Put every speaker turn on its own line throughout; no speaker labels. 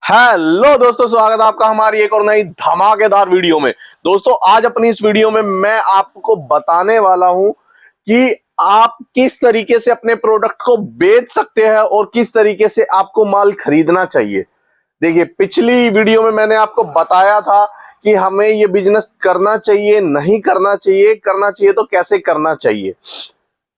Hello दोस्तों, स्वागत है आपका हमारी एक और नई धमाकेदार वीडियो में। दोस्तों, आज अपनी इस वीडियो में मैं आपको बताने वाला हूं कि आप किस तरीके से अपने प्रोडक्ट को बेच सकते हैं और किस तरीके से आपको माल खरीदना चाहिए। देखिए, पिछली वीडियो में मैंने आपको बताया था कि हमें ये बिजनेस करना चाहिए, नहीं करना चाहिए, करना चाहिए तो कैसे करना चाहिए।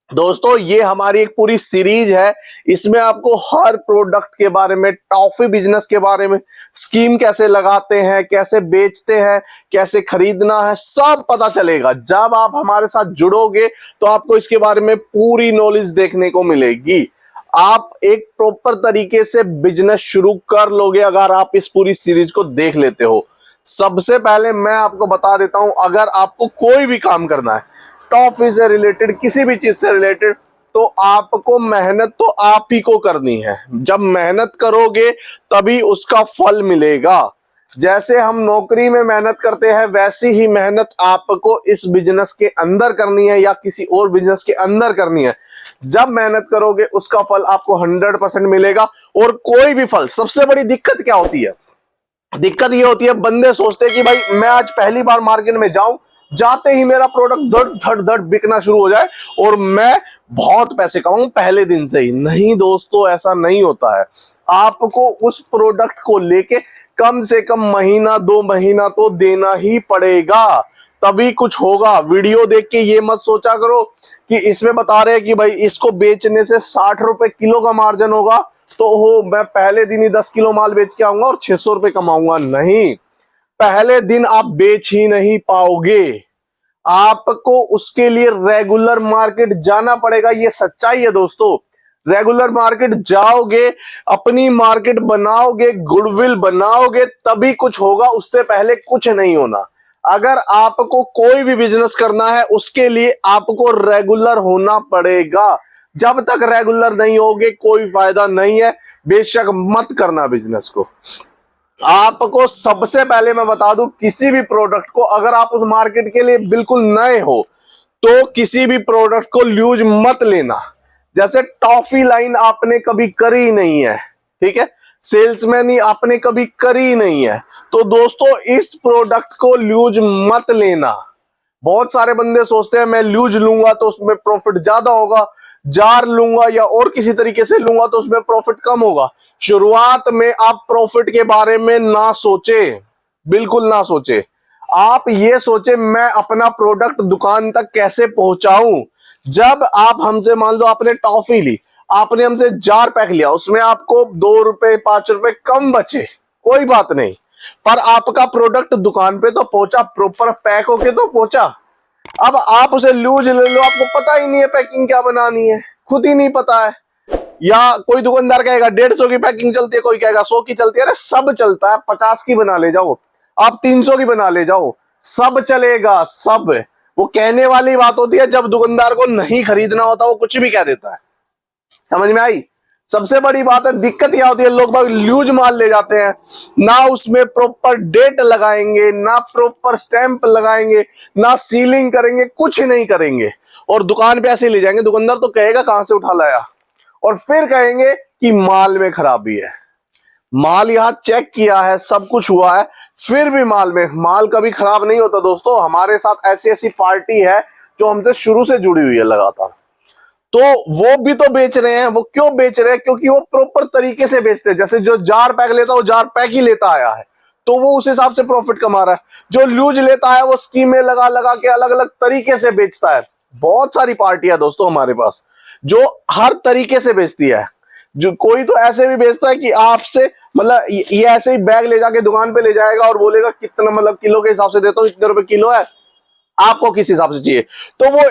दोस्तों, ये हमारी एक पूरी सीरीज है। इसमें आपको हर प्रोडक्ट के बारे में, टॉफी बिजनेस के बारे में, स्कीम कैसे लगाते हैं, कैसे बेचते हैं, कैसे खरीदना है, सब पता चलेगा। जब आप हमारे साथ जुड़ोगे तो आपको इसके बारे में पूरी नॉलेज देखने को मिलेगी। आप एक प्रॉपर तरीके से बिजनेस शुरू कर लोगे अगर आप इस पूरी सीरीज को देख लेते हो। सबसे पहले मैं आपको बता देता हूं, अगर आपको कोई भी काम करना है टॉफी से रिलेटेड, किसी भी चीज से रिलेटेड, तो आपको मेहनत तो आप ही को करनी है। जब मेहनत करोगे तभी उसका फल मिलेगा। जैसे हम नौकरी में मेहनत करते हैं वैसी ही मेहनत आपको इस बिजनेस के अंदर करनी है या किसी और बिजनेस के अंदर करनी है। जब मेहनत करोगे उसका फल आपको 100% मिलेगा। और कोई भी फल, सबसे बड़ी दिक्कत क्या होती है? दिक्कत ये होती है, बंदे सोचते हैं कि भाई मैं आज पहली बार मार्केट में जाऊं, जाते ही मेरा प्रोडक्ट धड़ धड़ धड़ बिकना शुरू हो जाए और मैं बहुत पैसे कमाऊं पहले दिन से ही। नहीं दोस्तों, ऐसा नहीं होता है। आपको उस प्रोडक्ट को लेके कम से कम महीना 2 महीना तो देना ही पड़ेगा, तभी कुछ होगा। वीडियो देख के ये मत सोचा करो कि इसमें बता रहे हैं कि भाई इसको बेचने से 60 रुपए किलो का मार्जिन होगा तो हो मैं पहले दिन ही 10 किलो माल बेच के आऊंगा और 600 रुपए कमाऊंगा। नहीं, पहले दिन आप बेच ही नहीं पाओगे। आपको उसके लिए रेगुलर मार्केट जाना पड़ेगा। ये सच्चाई है दोस्तों। रेगुलर मार्केट जाओगे, अपनी मार्केट बनाओगे, गुडविल बनाओगे, तभी कुछ होगा। उससे पहले कुछ नहीं होना। अगर आपको कोई भी बिजनेस करना है उसके लिए आपको रेगुलर होना पड़ेगा। जब तक रेगुलर नहीं होगे कोई फायदा नहीं है। बेशक मत करना बिजनेस को। आपको सबसे पहले मैं बता दूं, किसी भी प्रोडक्ट को, अगर आप उस मार्केट के लिए बिल्कुल नए हो तो किसी भी प्रोडक्ट को ल्यूज मत लेना। जैसे टॉफी लाइन आपने कभी करी नहीं है, ठीक है, सेल्समैन ही आपने कभी करी नहीं है, तो दोस्तों इस प्रोडक्ट को ल्यूज मत लेना। बहुत सारे बंदे सोचते हैं मैं ल्यूज लूंगा तो उसमें प्रॉफिट ज्यादा होगा, जार लूंगा या और किसी तरीके से लूंगा तो उसमें प्रॉफिट कम होगा। शुरुआत में आप प्रॉफिट के बारे में ना सोचे, बिल्कुल ना सोचे। आप ये सोचे मैं अपना प्रोडक्ट दुकान तक कैसे पहुंचाऊं। जब आप हमसे, मान लो आपने टॉफी ली, आपने हमसे जार पैक लिया, उसमें आपको 2 रुपए 5 रुपए कम बचे, कोई बात नहीं, पर आपका प्रोडक्ट दुकान पे तो पहुंचा, प्रॉपर पैक होके तो पहुंचा। अब आप उसे लूज ले लो, आपको पता ही नहीं है पैकिंग क्या बनानी है, खुद ही नहीं पता है। या कोई दुकानदार कहेगा 150 की पैकिंग चलती है, कोई कहेगा 100 की चलती है। अरे सब चलता है, 50 की बना ले जाओ, आप 300 की बना ले जाओ, सब चलेगा सब। वो कहने वाली बात होती है, जब दुकानदार को नहीं खरीदना होता वो कुछ भी कह देता है। समझ में आई? सबसे बड़ी बात है, दिक्कत क्या होती है, लोग बाग ल्यूज माल ले जाते हैं, ना उसमें प्रॉपर डेट लगाएंगे, ना प्रॉपर स्टैंप लगाएंगे, ना सीलिंग करेंगे, कुछ नहीं करेंगे और दुकान पे ऐसे ले जाएंगे। दुकानदार तो कहेगा कहां से उठा लाया, और फिर कहेंगे कि माल में खराबी है। माल यहां चेक किया है, सब कुछ हुआ है, फिर भी माल कभी खराब नहीं होता दोस्तों। हमारे साथ ऐसी ऐसी पार्टी है जो हमसे शुरू से जुड़ी हुई है लगातार, तो वो भी तो बेच रहे हैं। वो क्यों बेच रहे हैं? क्योंकि वो प्रॉपर तरीके से बेचते हैं। जैसे जो जार पैक लेता है वो जार पैक ही लेता आया है, तो वो उस हिसाब से प्रॉफिट कमा रहा है। जो लूज लेता है वो स्कीमें लगा लगा के अलग अलग तरीके से बेचता है। बहुत सारी पार्टियां दोस्तों हमारे पास जो हर तरीके से बेचती है। जो कोई तो ऐसे भी बेचता है कि आपसे, मतलब ये ऐसे ही बैग ले जाके दुकान पे ले जाएगा और बोलेगा कितना, मतलब किलो के हिसाब से देता हूँ, इतने रुपए किलो है, आपको किस हिसाब से चाहिए, तो वो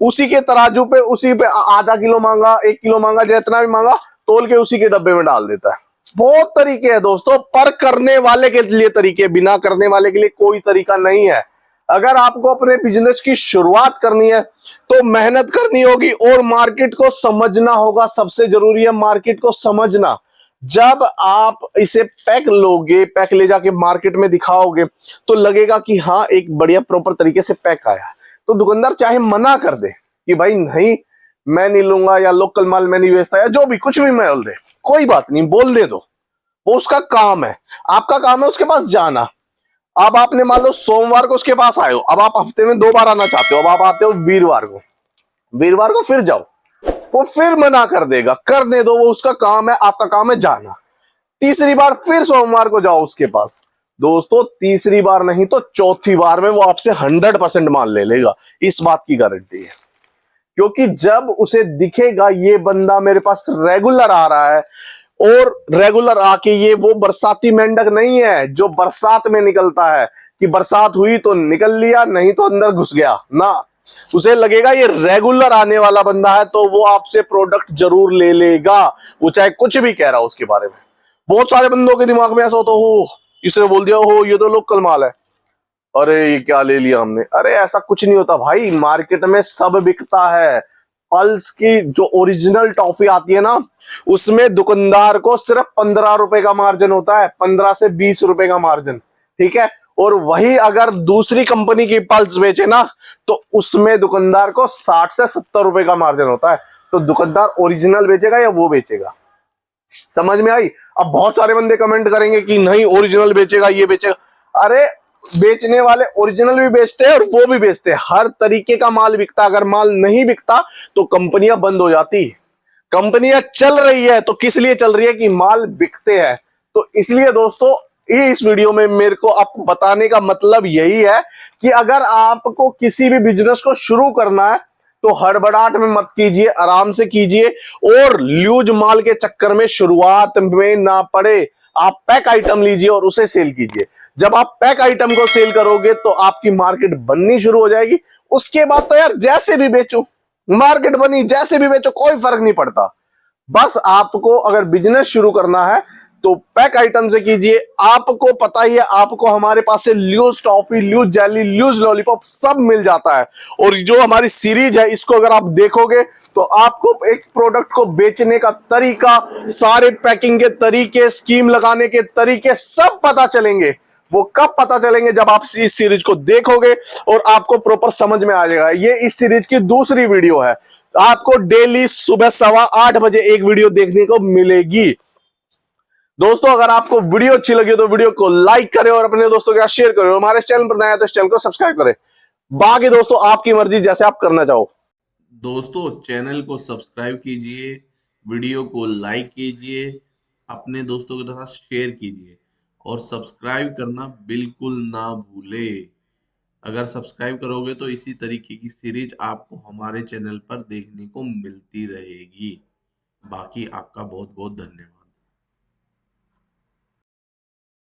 उसी के तराजू पे, उसी पे आधा किलो मांगा, 1 किलो मांगा, जितना भी मांगा तोल के उसी के डब्बे में डाल देता है। बहुत तरीके हैं दोस्तों, पर करने वाले के लिए तरीके, बिना करने वाले के लिए कोई तरीका नहीं है। अगर आपको अपने बिजनेस की शुरुआत करनी है तो मेहनत करनी होगी और मार्केट को समझना होगा। सबसे जरूरी है मार्केट को समझना। जब आप इसे पैक लोगे, पैक ले जाके मार्केट में दिखाओगे तो लगेगा कि हाँ एक बढ़िया प्रॉपर तरीके से पैक आया है, तो दुकानदार चाहे मना कर दे कि भाई नहीं मैं नहीं लूंगा, या लोकल माल मैं नहीं बेचता, या जो भी कुछ भी बोल दे, कोई बात नहीं, बोल दे दो, वो उसका काम है। आपका काम है उसके पास जाना। अब आपने मान लो सोमवार को उसके पास आए हो, अब आप हफ्ते में 2 बार आना चाहते हो, अब आप आते हो वीरवार को, वीरवार को फिर जाओ, वो फिर मना कर देगा, करने दो, वो उसका काम है, आपका काम है जाना। तीसरी बार फिर सोमवार को जाओ उसके पास, दोस्तों तीसरी बार नहीं तो चौथी बार में वो आपसे 100% माल ले लेगा, इस बात की गारंटी है। क्योंकि जब उसे दिखेगा ये बंदा मेरे पास रेगुलर आ रहा है, और रेगुलर आके ये वो बरसाती मेंढक नहीं है जो बरसात में निकलता है कि बरसात हुई तो निकल लिया, नहीं तो अंदर घुस गया ना, उसे लगेगा ये रेगुलर आने वाला बंदा है, तो वो आपसे प्रोडक्ट जरूर ले लेगा, वो चाहे कुछ भी कह रहा हो उसके बारे में। बहुत सारे बंदों के दिमाग में ऐसा होता हो, इसने बोल दिया हो ये तो लोकल माल है, अरे ये क्या ले लिया हमने, अरे ऐसा कुछ नहीं होता भाई, मार्केट में सब बिकता है। पल्स की जो ओरिजिनल टॉफी आती है ना, उसमें दुकानदार को सिर्फ 15 रुपए का मार्जिन होता है, 15 से 20 रुपए का मार्जिन, ठीक है। और वही अगर दूसरी कंपनी की पल्स बेचे ना, तो उसमें दुकानदार को 60 से 70 रुपए का मार्जिन होता है। तो दुकानदार ओरिजिनल बेचेगा या वो बेचेगा, समझ में आई। अब बहुत सारे बंदे कमेंट करेंगे कि नहीं ओरिजिनल बेचेगा, ये बेचेगा, अरे बेचने वाले ओरिजिनल भी बेचते हैं और वो भी बेचते हैं, हर तरीके का माल बिकता। अगर माल नहीं बिकता तो कंपनियां बंद हो जाती। कंपनियां चल रही है तो किस लिए चल रही है, कि माल बिकते हैं। तो इसलिए दोस्तों ये इस वीडियो में मेरे को आपको बताने का मतलब यही है कि अगर आपको किसी भी बिजनेस को शुरू करना है तो हड़बड़ाहट में मत कीजिए, आराम से कीजिए, और ल्यूज माल के चक्कर में शुरुआत में ना पड़े। आप पैक आइटम लीजिए और उसे सेल कीजिए। जब आप पैक आइटम को सेल करोगे तो आपकी मार्केट बननी शुरू हो जाएगी। उसके बाद तो यार जैसे भी बेचो, मार्केट बनी जैसे भी बेचो, कोई फर्क नहीं पड़ता। बस आपको अगर बिजनेस शुरू करना है तो पैक आइटम से कीजिए। आपको पता ही है, आपको हमारे पास से ल्यूज टॉफी, ल्यूज जेली, ल्यूज लॉलीपॉप सब मिल जाता है। और जो हमारी सीरीज है इसको अगर आप देखोगे तो आपको एक प्रोडक्ट को बेचने का तरीका, सारे पैकिंग के तरीके, स्कीम लगाने के तरीके सब पता चलेंगे। वो कब पता चलेंगे, जब आप इस सीरीज को देखोगे और आपको प्रॉपर समझ में आ जाएगा। ये इस सीरीज की दूसरी वीडियो है। आपको डेली सुबह 8:15 एक वीडियो देखने को मिलेगी। दोस्तों अगर आपको वीडियो अच्छी लगी तो वीडियो को लाइक करें और अपने दोस्तों के साथ शेयर करें। हमारे चैनल पर नया है तो इस चैनल को सब्सक्राइब करें। बाकी दोस्तों आपकी मर्जी, जैसे आप करना चाहो।
दोस्तों चैनल को सब्सक्राइब कीजिए, वीडियो को लाइक कीजिए, अपने दोस्तों के साथ शेयर कीजिए और सब्सक्राइब करना बिल्कुल ना भूले। अगर सब्सक्राइब करोगे तो इसी तरीके की सीरीज आपको हमारे चैनल पर देखने को मिलती रहेगी। बाकी आपका बहुत बहुत धन्यवाद।